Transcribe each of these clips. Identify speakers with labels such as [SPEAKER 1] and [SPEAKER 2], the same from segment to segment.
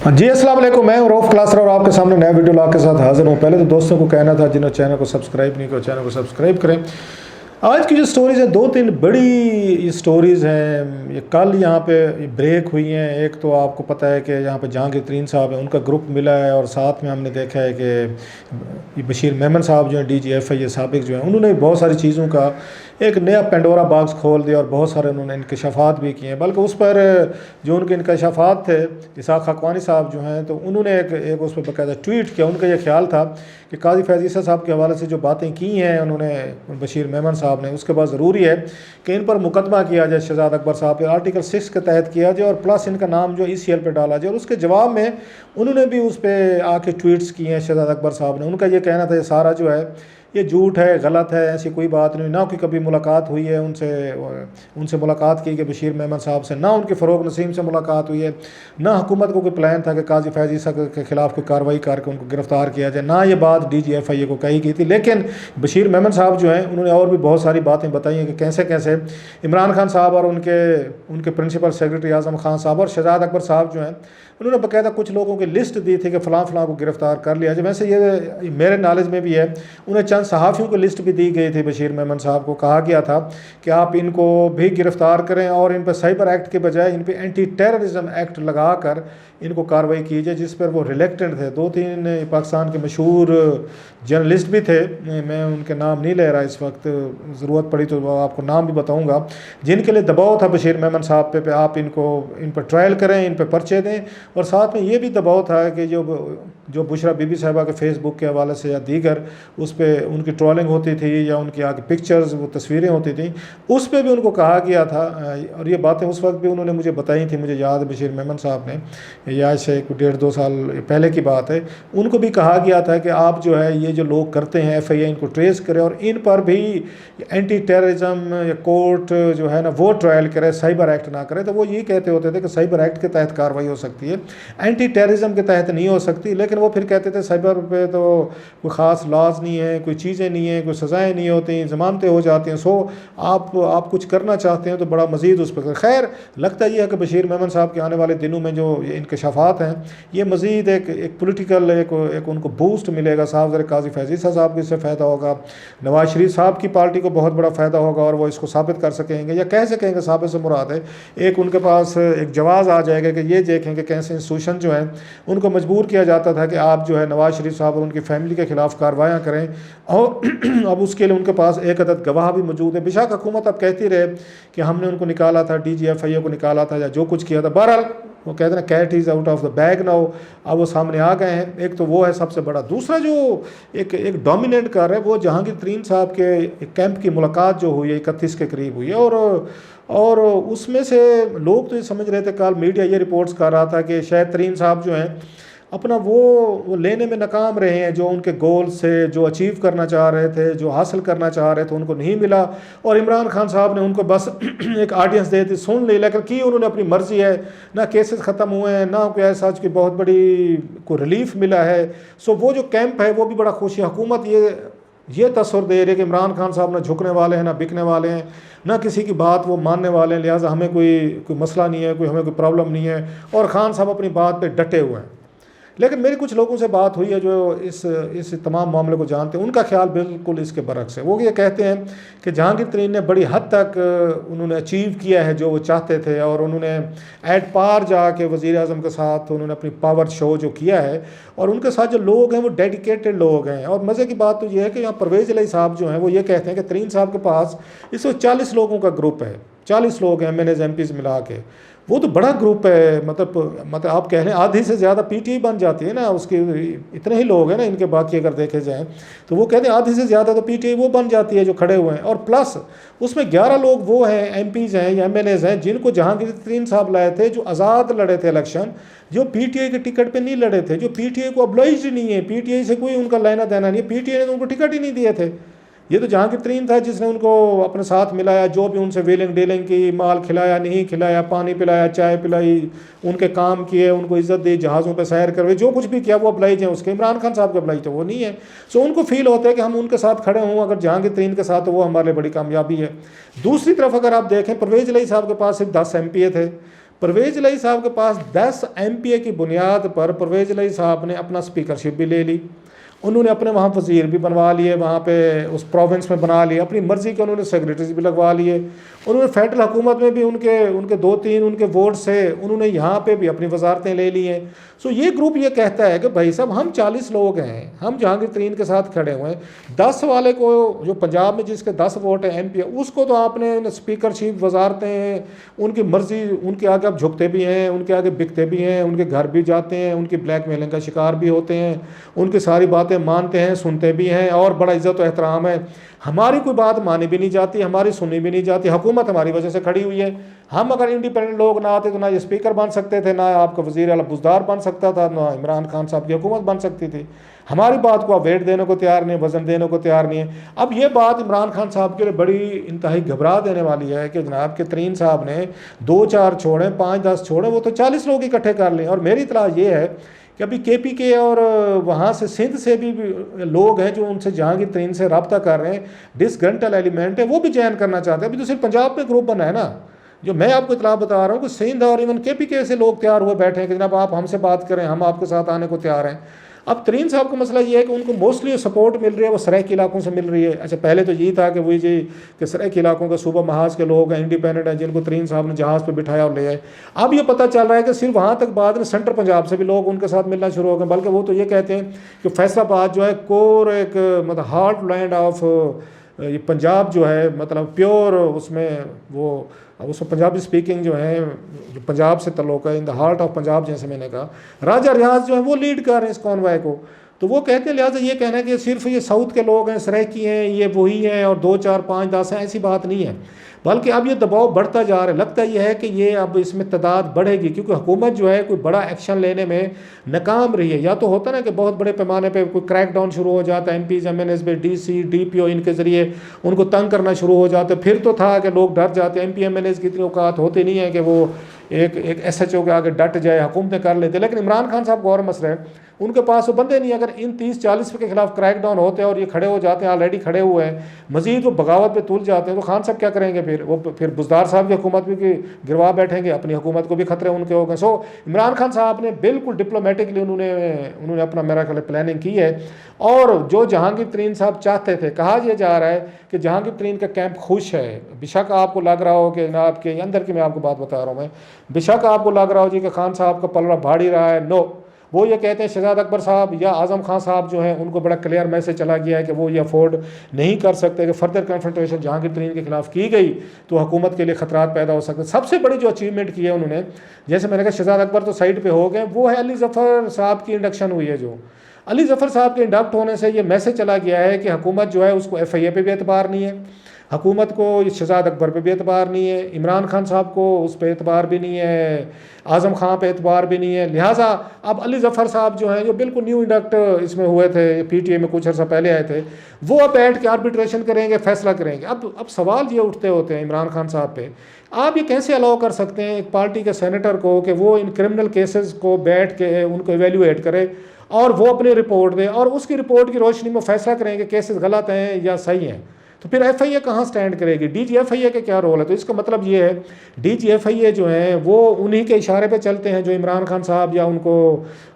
[SPEAKER 1] जी अस्सलाम वालेकुम, मैं रऊफ़ क्लासर और आपके सामने नया वीडियो ला के साथ हाजिर हूँ। पहले तो दोस्तों को कहना था जिन्होंने चैनल को सब्सक्राइब नहीं किया चैनल को सब्सक्राइब करें। आज की जो स्टोरीज़ है दो तीन बड़ी स्टोरीज़ हैं। ये कल यहाँ पे ब्रेक हुई हैं। एक तो आपको पता है कि यहाँ पे जहांगीर तरीन साहब है, उनका ग्रुप मिला है और साथ में हमने देखा है कि बशीर मेमन साहब जो हैं DGFI साबिक जो हैं, उन्होंने बहुत सारी चीज़ों का एक नया पेंडोरा बॉक्स खोल दिया और बहुत सारे उन्होंने इंकशाफात भी किए हैं। बल्कि उस पर जो उनके इंकशाफात थे, इसाक खाकवानी साहब जो हैं, तो उन्होंने एक उस पर बाकायदा ट्वीट किया। उनका यह ख्याल था कि काजी फैज़ ईसा साहब के हवाले से जो बातें की हैं उन्होंने बशीर मेमन साहब ने, उसके बाद ज़रूरी है कि इन पर मुकदमा किया जाए शहजाद अकबर साहब पे, आर्टिकल 6 के तहत किया जाए और प्लस इनका नाम जो ECL पे डाला जाए। और उसके जवाब में उन्होंने भी उस पर आके ट्वीट्स किए हैं शहजाद अकबर साहब ने। उनका ये कहना था ये सारा जो है ये झूठ है, गलत है, ऐसी कोई बात नहीं, ना कोई कभी मुलाकात हुई है उनसे मुलाकात की कि बशीर मेमन साहब से, ना उनके फ़रोग नसीम से मुलाकात हुई है, ना हुकूमत को कोई प्लान था कि काजी फैज़ ईसा के ख़िलाफ़ कोई कार्रवाई करके उनको गिरफ़्तार किया जाए, ना ये बात DGFI को कही गई थी। लेकिन बशीर मेमन साहब जो हैं उन्होंने और भी बहुत सारी बातें बताई हैं कि कैसे कैसे इमरान खान साहब और उनके प्रिंसिपल सेक्रेटरी आज़म खान साहब और शहजाद अकबर साहब जो हैं, उन्होंने बाकायदा कुछ लोगों की लिस्ट दी थी कि फ़लाँ फ़लाँ को गिरफ़्तार कर लिया जाए। वैसे ये मेरे नॉलेज में भी है, उन्हें चंद सहाफ़ियों की लिस्ट भी दी गई थी। बशीर मेमन साहब को कहा गया था कि आप इनको भी गिरफ़्तार करें और इन पर साइबर एक्ट के बजाय इन पर एंटी टेररिज्म एक्ट लगा कर इनको कार्रवाई की जाए, जिस पर वो रिलेक्टेड थे। दो तीन पाकिस्तान के मशहूर जर्नलिस्ट भी थे, मैं उनके नाम नहीं ले रहा इस वक्त, ज़रूरत पड़ी तो आपको नाम भी बताऊंगा, जिनके लिए दबाव था बशीर मेमन साहब पे आप इन पर ट्रायल करें, इन पर पर्चे दें। और साथ में ये भी दबाव था कि जो बुशरा बीबी साहिबा के फेसबुक के हवाले से या दीगर उस पर उनकी ट्रोलिंग होती थी या उनकी आगे पिक्चर्स वो तस्वीरें होती थी, उस पर भी उनको कहा गया था। और ये बातें उस वक्त भी उन्होंने मुझे बताई थी, मुझे याद है बशीर मेमन साहब ने, या से 1.5-2 साल पहले की बात है, उनको भी कहा गया था कि आप जो है ये जो लोग करते हैं FIA इनको ट्रेस करें और इन पर भी एंटी टेररिज्म या कोर्ट जो है ना वो ट्रायल करे, साइबर एक्ट ना करे। तो वो ये कहते होते थे कि साइबर एक्ट के तहत कार्रवाई हो सकती है, एंटी टेररिज्म के तहत नहीं हो सकती। लेकिन वो फिर कहते थे साइबर पे तो कोई ख़ास लॉज नहीं है, कोई चीज़ें नहीं हैं, कोई सज़ाएँ नहीं होती, ज़मानतें हो जाती हैं। सो आप कुछ करना चाहते हैं तो बड़ा मज़ीद उस पर। खैर लगता ये है कि बशीर मेमन साहब के आने वाले दिनों में जो ये इंकशाफात हैं ये मज़ीद एक पॉलिटिकल एक उनको बूस्ट मिलेगा। साहब ज़रा काजी फैज़ ईसा साहब को इससे फ़ायदा होगा, नवाज शरीफ साहब की पार्टी को बहुत बड़ा फ़ायदा होगा और वो इसको साबित कर सकेंगे या कह सकेंगे, साबित से मुराद है एक उनके पास एक जवाज़ आ जाएगा कि ये देखें कि कैसे इंस्टीट्यूशन जो है उनको मजबूर किया जाता था कि आप जो है नवाज शरीफ साहब और उनकी फैमिली के ख़िलाफ़ कार्रवाइयाँ करें। और अब उसके लिए उनके पास एक अदद गवाह भी मौजूद है। बेशक हुकूमत अब कहती रहे कि हमने उनको निकाला था, DGFI को निकाला था या जो कुछ किया था, बहरहाल वो कहते हैं cat is out of the bag now, अब वो सामने आ गए हैं। एक तो वो है सबसे बड़ा। दूसरा जो एक डोमिनेट कर रहा है वो जहांगीर तरीन साहब के कैंप की मुलाकात जो हुई है 31 के करीब हुई है और उसमें से लोग तो ये समझ रहे थे, कल मीडिया ये रिपोर्ट्स कर रहा था कि शायद तरीन साहब जो हैं अपना वो लेने में नाकाम रहे हैं, जो उनके गोल से जो अचीव करना चाह रहे थे, जो हासिल करना चाह रहे थे, उनको नहीं मिला। और इमरान खान साहब ने उनको बस एक ऑडियंस दे दी, सुन ली, लेकिन की उन्होंने अपनी मर्ज़ी है, ना केसेस ख़त्म हुए हैं, ना कोई ऐसा की बहुत बड़ी कोई रिलीफ मिला है। सो वो जो कैंप है वो भी बड़ा खुशी, हुकूमत ये तस्वर दे रही है कि इमरान खान साहब ना झुकने वाले हैं, ना बिकने वाले हैं, ना किसी की बात वो मानने वाले हैं, लिहाजा हमें कोई मसला नहीं है, हमें कोई प्रॉब्लम नहीं है। और खान साहब अपनी बात पे डटे हुए हैं। लेकिन मेरी कुछ लोगों से बात हुई है जो इस तमाम मामले को जानते हैं, उनका ख्याल बिल्कुल इसके बरक्स है। वो ये कहते हैं कि जहांगीर तरीन ने बड़ी हद तक उन्होंने अचीव किया है जो वो चाहते थे और उन्होंने एट पार जाके वज़ीर आज़म के साथ उन्होंने अपनी पावर शो जो किया है और उनके साथ जो लोग हैं वो डेडिकेटेड लोग हैं। और मज़े की बात तो ये है कि यहाँ परवेज़ इलाही साहब जो हैं वो ये कहते हैं कि तरीन साहब के पास इस वक्त 40 लोगों का ग्रुप है, 40 लोग हैं MNAs MPs मिला के, वो तो बड़ा ग्रुप है। मतलब आप कह लें आधी से ज़्यादा PTI बन जाती है ना, उसके इतने ही लोग हैं ना इनके, बाकी अगर देखे जाएँ तो वो कहते हैं आधी से ज़्यादा तो PTI वो बन जाती है जो खड़े हुए हैं। और प्लस उसमें 11 लोग वो हैं MPs हैं या MNAs हैं जिनको जहांगीर तरीन साहब लाए थे, जो आज़ाद लड़े थे इलेक्शन, जो PTI के टिकट पर नहीं लड़े थे, जो PTI को ऑब्लाइज्ड ही नहीं है, PTI से कोई उनका लेना देना नहीं है, PTI ने तो उनको टिकट ही नहीं दिए थे। ये तो जहांगीर तरीन था जिसने उनको अपने साथ मिलाया, जो भी उनसे व्हीलिंग डीलिंग की, माल खिलाया नहीं खिलाया, पानी पिलाया, चाय पिलाई, उनके काम किए, उनको इज्जत दी, जहाज़ों पे सैर करवाई, जो कुछ भी किया वो अप्लाइज हैं उसके। इमरान खान साहब के अप्लाइज तो वो नहीं है। सो उनको फील होता है कि हम उनके साथ खड़े हों अगर जहांगीर तरीन के साथ, तो वो हमारे लिए बड़ी कामयाबी है। दूसरी तरफ अगर आप देखें परवेज़ इलाही साहब के पास सिर्फ 10 MPA थे, परवेज़ इलाही साहब के पास 10 MPA की बुनियाद पर परवेज़ इलाही साहब ने अपना स्पीकरशिप भी ले ली, उन्होंने अपने वहाँ वज़ीर भी बनवा लिए, वहाँ पे उस प्रोविंस में बना लिए, अपनी मर्ज़ी के उन्होंने सेक्रेटरीज भी लगवा लिए, उन्होंने फेडरल हुकूमत में भी उनके 2-3 उनके वोट से उन्होंने यहाँ पे भी अपनी वजारतें ले ली हैं। सो ये ग्रुप ये कहता है कि भाई साहब हम 40 लोग हैं, हम जहांगीर तरीन के साथ खड़े हुए हैं, 10 वाले को जो पंजाब में जिसके 10 वोट हैं MP, उसको तो आपने स्पीकरशिप वजारतें उनकी मर्ज़ी, उनके आगे आप झुकते भी हैं, उनके आगे बिकते भी हैं, उनके घर भी जाते हैं, उनकी ब्लैकमेलिंग का शिकार भी होते हैं, उनकी सारी बातें मानते हैं, सुनते भी हैं और बड़ा इज़्ज़त और एहतराम है। हमारी कोई बात मानी भी नहीं जाती, हमारी सुनी भी नहीं जाती, हुकूमत हमारी वजह से खड़ी हुई है। हम अगर इंडिपेंडेंट लोग ना आते तो ना ये स्पीकर बन सकते थे, ना आपका वज़ीर आला बुज़दार बन सकता था, ना इमरान खान साहब की हुकूमत बन सकती थी। हमारी बात को आप वेट देने को तैयार नहीं, वज़न देने को तैयार नहीं है। अब ये बात इमरान खान साहब के लिए बड़ी इंतहाई घबरा देने वाली है कि जनाब के तरीन साहब ने 2-4 छोड़े, 5-10 छोड़े, वो तो 40 लोग इकट्ठे कर लें। और मेरी इतला ये है कि अभी KPK और वहाँ से सिंध से भी लोग हैं जो उनसे जहांगीर तरीन से रब्ता कर रहे हैं, डिसग्रंटल एलिमेंट है, वो भी ज्वाइन करना चाहते हैं। अभी तो सिर्फ पंजाब में ग्रुप बना है ना, जो मैं आपको इतला बता रहा हूँ कि सिंध और इवन KPK से लोग तैयार हुए बैठे हैं कि जनाब आप हमसे बात करें, हम आपके साथ आने को तैयार हैं। अब तरीन साहब का मसला ये है कि उनको मोस्टली सपोर्ट मिल रही है वो सराइकी इलाकों से मिल रही है। अच्छा, पहले तो यही था कि वही जी कि सराइकी इलाकों के सूबा महाज के लोग हैं, इंडिपेंडेंट हैं, जिनको तरीन साहब ने जहाज़ पे बिठाया और ले आए। अब ये पता चल रहा है कि सिर्फ वहाँ तक बाद में सेंट्रल पंजाब से भी लोग उनके साथ मिलना शुरू हो गए, बल्कि वो तो ये कहते हैं कि फैसलाबाद जो है कोर एक मतलब हार्ट लैंड ऑफ ये पंजाब जो है, मतलब प्योर उसमें वो उसमें पंजाबी स्पीकिंग जो है, जो पंजाब से तल्लुक़ है, in the heart of Punjab, जैसे मैंने कहा, राजा रियाज जो है वो लीड कर रहे हैं इस कॉन्वॉय को। तो वो कहते हैं लिहाजा ये कहना है कि सिर्फ ये साउथ के लोग हैं, सराइकी हैं, ये वही हैं और 2-4 5-10 हैं, ऐसी बात नहीं है। बल्कि अब ये दबाव बढ़ता जा रहा है। लगता यह है कि ये अब इसमें तादाद बढ़ेगी, क्योंकि हुकूमत जो है कोई बड़ा एक्शन लेने में नाकाम रही है। या तो होता ना कि बहुत बड़े पैमाने पे कोई क्रैक डाउन शुरू हो जाता है, MPs MNAs पे, DC DPO इनके ज़रिए उनको तंग करना शुरू हो जाते। फिर तो था कि लोग डर जाते, MP MNAs की इतनी औकात होती नहीं है कि वो एक SHO के आगे डट जाए, हुकूमतें कर लेते। लेकिन इमरान खान साहब गौर मसला है, उनके पास वो बंदे नहीं। अगर इन 30-40 के खिलाफ क्रैक डाउन होते हैं और ये खड़े हो जाते हैं, ऑलरेडी खड़े हुए हैं, मजीद वो बगावत पे तुल जाते हैं, तो खान साहब क्या करेंगे फिर? वो फिर बुज़दार साहब की हुकूमत भी गिरवा बैठेंगे, अपनी हुकूमत को भी खतरे उनके हो गए। सो इमरान खान साहब ने बिल्कुल डिप्लोमेटिकली उन्होंने अपना मेरा ख्याल प्लानिंग की है। और जो जहांगीर तरीन साहब चाहते थे, कहा यह जा रहा है कि जहांगीर तरीन का कैंप खुश है। बेशक आपको लग रहा हो कि जनाब के अंदर की मैं आपको बात बता रहा हूँ, मैं बेशक आपको लग रहा हो जी कि खान साहब का पलड़ा भारी रहा है। नो, वो ये कहते हैं शहजाद अकबर साहब या आज़म खान साहब जो हैं, उनको बड़ा क्लियर मैसेज चला गया है कि वो ये अफोर्ड नहीं कर सकते कि फर्दर कन्फ्रंटेशन जहांगीर तरीन के खिलाफ की गई तो हुकूमत के लिए खतरात पैदा हो सकते हैं। सबसे बड़ी जो अचीवमेंट की है उन्होंने, जैसे मैंने कहा शहजाद अकबर तो साइड पे हो गए, वो है अली ज़फ़र साहब की इंडक्शन हुई है। जो अली ज़फ़र साहब के इंडक्ट होने से ये मैसेज चला गया है कि हुकूमत जो है उसको FIA पे भी एतबार नहीं है, हुकूमत को शहजाद अकबर पे भी एतबार नहीं है, इमरान खान साहब को उस पर एतबार भी नहीं है, आज़म खान पे एतबार भी नहीं है। लिहाजा अब अली ज़फ़र साहब जो हैं, जो बिल्कुल न्यू इंडक्ट इसमें हुए थे, PTA में कुछ अर्सा पहले आए थे, वो अब बैठ के आर्बिट्रेशन करेंगे, फैसला करेंगे। अब सवाल ये उठते होते हैं इमरान खान साहब पे, आप ये कैसे अलाउ कर सकते हैं एक पार्टी के सेनेटर को कि वो इन क्रिमिनल केसेस को बैठ के उनको एवेल्यूएट करे और वो अपनी रिपोर्ट दे और उसकी रिपोर्ट की रोशनी में फैसला करेंगे केसेस गलत हैं या सही हैं। तो फिर FIA कहाँ स्टैंड करेगी? DG FIA का क्या रोल है? तो इसका मतलब ये है DG FIA जो हैं वो उन्हीं के इशारे पे चलते हैं जो इमरान खान साहब या उनको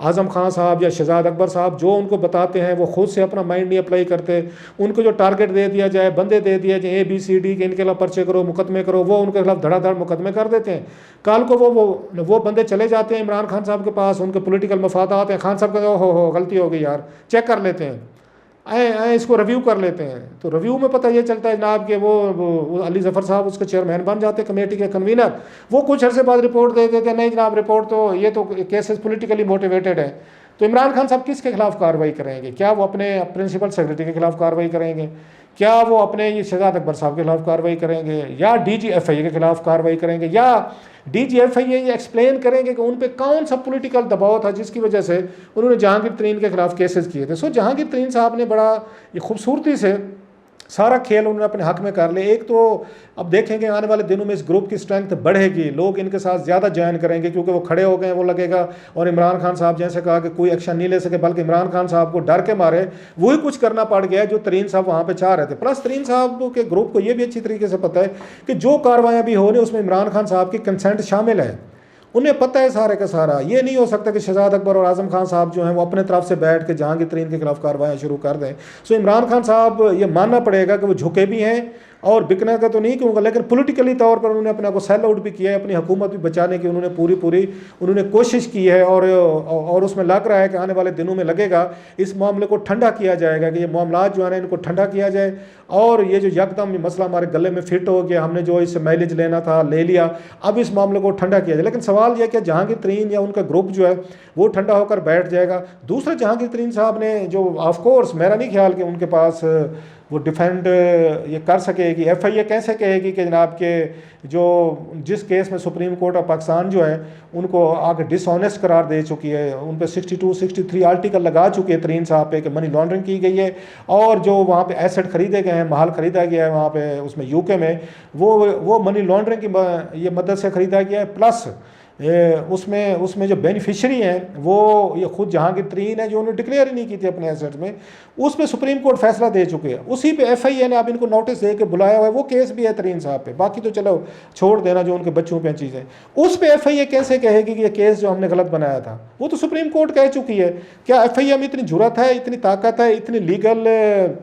[SPEAKER 1] आज़म खान साहब या शहजाद अकबर साहब जो उनको बताते हैं, वो खुद से अपना माइंड नहीं अप्लाई करते। उनको जो टारगेट दे दिया जाए, बंदे दे दिए जाए ABCD के, इनके खिलाफ पर्चे करो, मुकदमे करो, वो उनके खिलाफ धड़ाधड़ मुकदमे कर देते हैं। कल को वो बंदे चले जाते हैं इमरान खान साहब के पास, उनके पोलिटिकल मफादात हैं, खान साहब का हो गलती हो गई यार, चेक कर लेते हैं, आए इसको रिव्यू कर लेते हैं। तो रिव्यू में पता ये चलता है जनाब कि वो अली ज़फ़र साहब उसके चेयरमैन बन जाते, कमेटी के कन्वीनर। वो कुछ अर्से बाद रिपोर्ट दे देते हैं, नहीं जनाब रिपोर्ट तो ये तो केसेस पॉलिटिकली मोटिवेटेड है। तो इमरान खान साहब किसके खिलाफ कार्रवाई करेंगे? क्या वो अपने प्रिंसिपल सेक्रेटरी के खिलाफ कार्रवाई करेंगे? क्या वो अपने ये शहजाद अकबर साहब के खिलाफ कार्रवाई करेंगे? या DG FIA के खिलाफ कार्रवाई करेंगे? या DG FIA ये एक्सप्लेन करेंगे कि उन पर कौन सा पॉलिटिकल दबाव था जिसकी वजह से उन्होंने जहांगीर तरीन के खिलाफ केसेस किए थे? सो जहांगीर तरीन साहब ने बड़ा ये खूबसूरती से सारा खेल उन्होंने अपने हक में कर लिया। एक तो अब देखेंगे आने वाले दिनों में इस ग्रुप की स्ट्रेंथ बढ़ेगी, लोग इनके साथ ज़्यादा ज्वाइन करेंगे क्योंकि वो खड़े हो गए, वो लगेगा। और इमरान खान साहब जैसे कहा कि कोई एक्शन नहीं ले सके, बल्कि इमरान खान साहब को डर के मारे वही कुछ करना पड़ गया जो तरीन साहब वहाँ पे चाह रहे थे। प्लस तरीन साहब के ग्रुप को ये भी अच्छी तरीके से पता है कि जो कार्रवाइयाँ भी हो रही उसमें इमरान खान साहब की कंसेंट शामिल है। उन्हें पता है सारे का सारा। ये नहीं हो सकता कि शहजाद अकबर और आजम खान साहब जो हैं वो अपने तरफ से बैठ के जहांगीर तरीन के खिलाफ कार्रवाई शुरू कर दें। सो इमरान खान साहब ये मानना पड़ेगा कि वो झुके भी हैं, और बिकने का तो नहीं कहूँगा, लेकिन पॉलिटिकली तौर पर उन्होंने अपने को सेल आउट भी किया है, अपनी हुकूमत भी बचाने की उन्होंने पूरी उन्होंने कोशिश की है। और उसमें लग रहा है कि आने वाले दिनों में लगेगा इस मामले को ठंडा किया जाएगा, कि ये मामला जो है ना इनको ठंडा किया जाए, और ये जो यकदम मसला हमारे गले में फिट हो गया, हमने जो इससे माइलेज लेना था ले लिया, अब इस मामले को ठंडा किया जाए। लेकिन सवाल यह कि जहांगीर तरीन या उनका ग्रुप जो है वो ठंडा होकर बैठ जाएगा। दूसरा, जहांगीर तरीन साहब ने जो ऑफकोर्स मेरा नहीं ख्याल कि उनके पास वो डिफेंड ये कर सकेगी, FIA कैसे कहेगी कि जनाब के जो जिस केस में सुप्रीम कोर्ट ऑफ पाकिस्तान जो है उनको आगे डिसऑनेस्ट करार दे चुकी है, उन पर 62, 63 आर्टिकल लगा चुके हैं तरीन साहब पे कि मनी लॉन्ड्रिंग की गई है, और जो वहाँ पे एसेट खरीदे गए हैं, माल खरीदा गया है वहाँ पे उसमें UK में, वो मनी लॉन्ड्रिंग की ये मदद से खरीदा गया है। प्लस उसमें जो बेनिफिशरी हैं वो ये खुद जहांगीर तरीन है, जो उन्होंने डिक्लेयर ही नहीं की थी अपने एसेट्स में, उस पर सुप्रीम कोर्ट फैसला दे चुके हैं। उसी पे FIA ने अब इनको नोटिस दे के बुलाया हुआ है, वो केस भी है तरीन साहब पे, बाकी तो चलो छोड़ देना जो उनके बच्चों पे चीज़ें, उस पे FIA कैसे कहेगी कि ये केस जो हमने गलत बनाया था, वो तो सुप्रीम कोर्ट कह चुकी है। क्या FIA में इतनी जुर्रत है, इतनी ताकत है, इतनी लीगल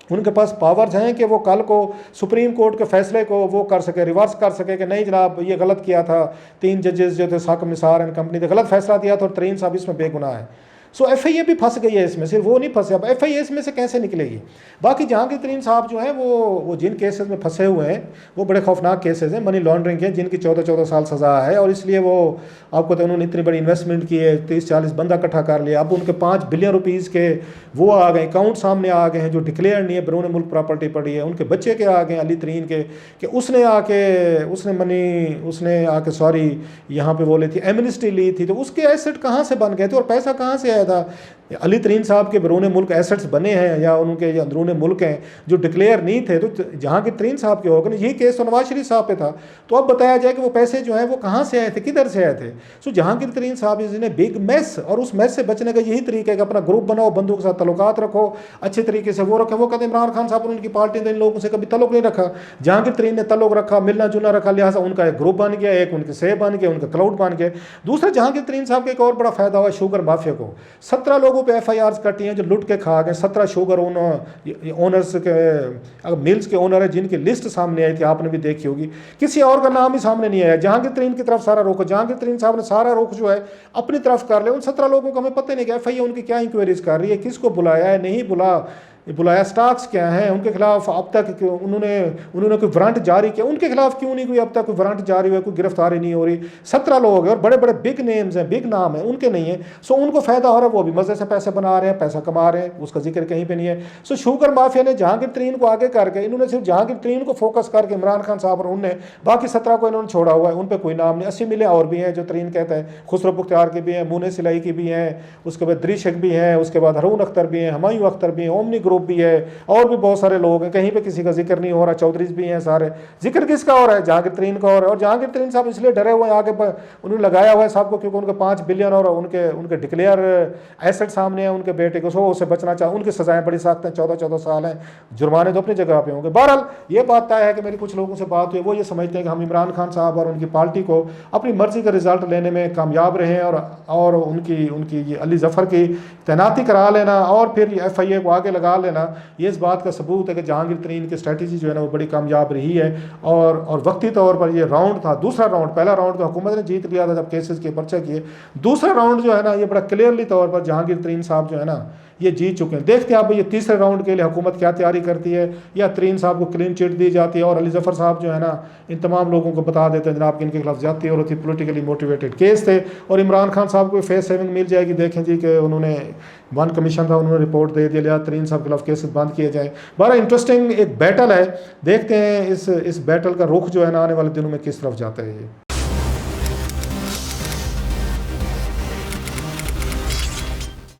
[SPEAKER 1] उनके पास पावर्स हैं कि वो कल को सुप्रीम कोर्ट के फैसले को वो कर सके, रिवर्स कर सके कि नहीं जनाब ये गलत किया था, 3 जजेस जो थे साकिब निसार एंड कंपनी ने गलत फैसला दिया था और तरीन साहब इसमें बेगुनाह है। सो FIA भी फंस गई है इसमें, सिर्फ वो नहीं फंसे, अब FIA इसमें से कैसे निकलेगी। बाकी जहांगीर तरीन साहब जो हैं वो जिन केसेस में फंसे हुए हैं वो बड़े खौफनाक केसेस हैं, मनी लॉन्ड्रिंग के, जिनकी 14 साल सज़ा है, और इसलिए वो आपको तो उन्होंने इतनी बड़ी इन्वेस्टमेंट की है, 30-40 बंदा इकट्ठा कर लिया, अब उनके 5 बिलियन रुपीज़ के वो आ गए, अकाउंट सामने आ गए हैं जो डिक्लेयर नहीं है, बैरून मुल्क प्रॉपर्टी पड़ी है, उनके बच्चे के आ गए अली तरीन के, कि उसने आके सॉरी यहाँ पे बोले थी एमनेस्टी ली थी, तो उसके एसेट कहाँ से बन गए थे और पैसा कहाँ से आया था। अली तरीन साहब के बैरून मुल्क एसेट्स बने हैं या उनके जो अंदरून मुल्क हैं जो डिक्लेयर नहीं थे, तो जहांगीर तरीन साहब के होगा ना, यही केस तो नवाज शरीफ साहब पे था, तो अब बताया जाए कि वो पैसे जो हैं वो कहाँ से आए थे, किधर से आए थे। सो जहांगीर तरीन साहब इसने बिग मेस, और उस मेस से बचने का यही तरीका है कि अपना ग्रुप बनाओ, बंदों के साथ तल्लुकात रखो, अच्छे तरीके से वो रखें। वो कहते हैं इमरान खान साहब ने उनकी पार्टी ने इन लोगों से कभी तल्लुक नहीं रखा, जहांगीर तरीन ने तल्लुक रखा, मिलना जुलना रखा, लिहाजा उनका एक ग्रुप बन गया, एक उनके सेब बन गया, उनका क्लाउड बन गया। दूसरा, जहांगीर तरीन साहब का एक और बड़ा फायदा हुआ शुगर माफिया को, 17 लोगों पर FIRs कटी हैं जो लुट के खा गए, 17 शुगर ओनर्स के मिल्स के ओनर है जिनकी लिस्ट सामने आई थी, आपने भी देखी होगी, किसी और का नाम ही सामने नहीं आया। जहांगीर तरीन की तरफ सारा रुख, जहांगीर तरीन साहब ने सारा रुख जो है अपनी तरफ कर लिया। उन 17 लोगों को हमें पता नहीं कि FIA उनकी क्या इंक्वायरीज कर रही है, किसको बुलाया है, नहीं बुलाया, स्टॉक्स क्या हैं, उनके खिलाफ अब तक उन्होंने कोई वारंट जारी किया, उनके खिलाफ क्यों नहीं कोई अब तक कोई वारंट जारी हुआ, कोई गिरफ्तारी नहीं हो रही। 17 लोग हैं और बड़े बड़े बिग नेम्स हैं, बिग नाम है, उनके नहीं है। सो उनको फायदा हो रहा है, वो भी मजे से पैसे बना रहे हैं, पैसा कमा रहे हैं, उसका जिक्र कहीं पे नहीं है। सो शुगर माफिया ने जहांगीर तरीन को आगे करके, इन्होंने सिर्फ जहांगीर तरीन को फोकस करके इमरान खान साहब और उनने बाकी 17 को इन्होंने छोड़ा हुआ है, उन पर कोई नाम नहीं। 80 मिले और भी हैं जो तरीन कहता है, खुसरो पुख्तियार की भी हैं, मुने सिलाई की भी हैं, उसके बाद दरिशक भी हैं, उसके बाद हरून अख्तर भी हैं, हुमायूं अख्तर भी हैं, ओमनी ग्रुप भी है, और भी बहुत सारे लोग हैं, कहीं पे किसी का जिक्र नहीं हो रहा, चौधरीज भी हैं सारे। जिक्र किसका हो रहा है? जहांगीर तरीन का हो रहा है। और जहांगीर तरीन साहब इसलिए डरे हुए हैं, आगे उन्होंने लगाया हुआ है सबको, क्योंकि उनके 5 बिलियन और उनके डिक्लेयर एसेट सामने हैं, उनके बेटे को उससे बचना चाहे, उनकी सजाएं बड़ी सख्त हैं, 14 साल हैं, जुर्माने तो अपनी जगह पे होंगे। बहरहाल ये बात तय है कि मेरी कुछ लोगों से बात हुई, वो ये समझते हैं कि हम इमरान खान साहब और उनकी पार्टी को अपनी मर्जी का रिजल्ट लेने में कामयाब रहे और उनकी अली जफ़र की तैनाती करा लेना और फिर FIA को आगे लगा लेना, ये इस बात का सबूत है कि जहांगीर तरीन की स्ट्रेटजी जो है ना वो बड़ी कामयाब रही है। और वक्ती तौर पर ये राउंड था, दूसरा राउंड, पहला राउंड तो हुकूमत ने जीत लिया था जब केसेस के पर्चे किए, दूसरा राउंड जो है ना ये बड़ा क्लियरली तौर पर जहांगीर तरीन साहब जो है ना ये जीत चुके हैं। देखते हैं आप ये तीसरे राउंड के लिए हुकूमत क्या तैयारी करती है, या तरीन साहब को क्लीन चिट दी जाती है और अली जफ़र साहब जो है ना इन तमाम लोगों को बता देते हैं जनाब कि इनके खिलाफ ज्यादती हो रही थी, पोलिटिकली मोटिवेटेड केस थे, और इमरान खान साहब को फेस सेविंग मिल जाएगी। देखें जी कि उन्होंने 1 कमीशन था, उन्होंने रिपोर्ट दे दिया, तरीन साहब के खिलाफ केसेस बंद किए जाए। बड़ा इंटरेस्टिंग एक बैटल है, देखते हैं इस बैटल का रुख जो है ना आने वाले दिनों में किस तरफ जाता है ये।